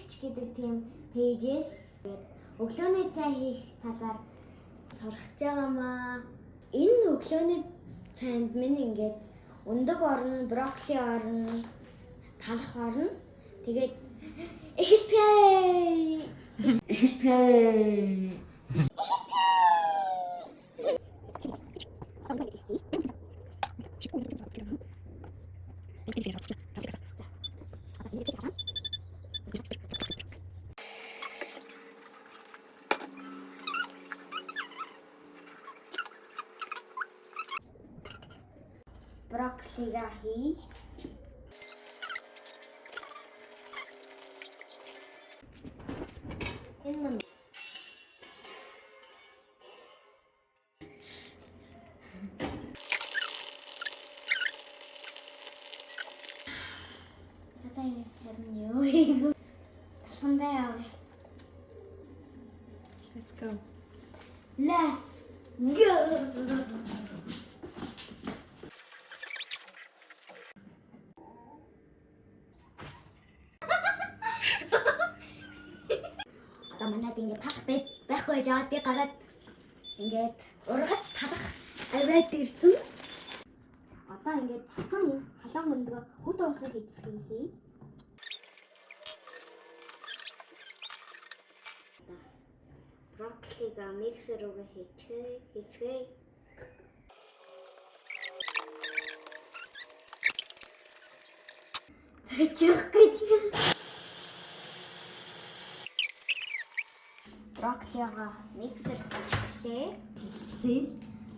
Өвлөгч гэдэг тийм пэйжээс өглөөний цай хийх талаар сурах байгаамаа. Энэ өглөөний цайнд минь ингээд өндөг орно, брокколи орно, талах орно. Тэгээд эхэлцгээе. Брокколига хий. Энэ Let's go. Let's go. Одоо манайд ингээд талах байхгүй жаад би гараад ингээд ургац талах аваад ирсэн. Одоо ингээд хацсан юм халаан мөндгөө хөт уусаа хийцгээе. Брокколига миксер руугаа хийцгээе. Цэчих гэж. Брокколига миксерт хийцгээе.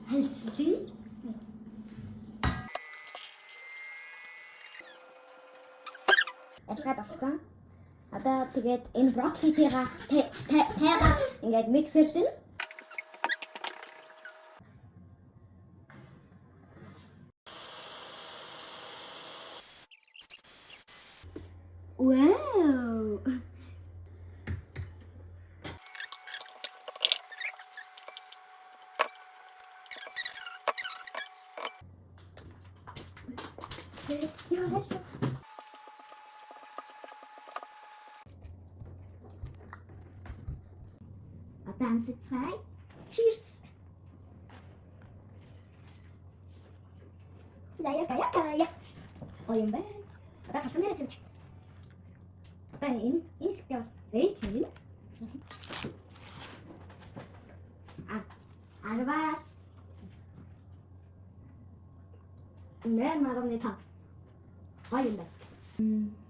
Хэлцлээ. Ялгаад болсон. Одоо тэгээд энэ брокколигаа тайгаа ингээд миксерт нь Wow! Одоо амсацгаая. Cheers. Яя. Ой юм байна. Одоо хасан нэрэ тавьчих. Одоо энэ хэсэгтээ вэйт хийе. Арвас. Нэ марганы та. Ой юм байна.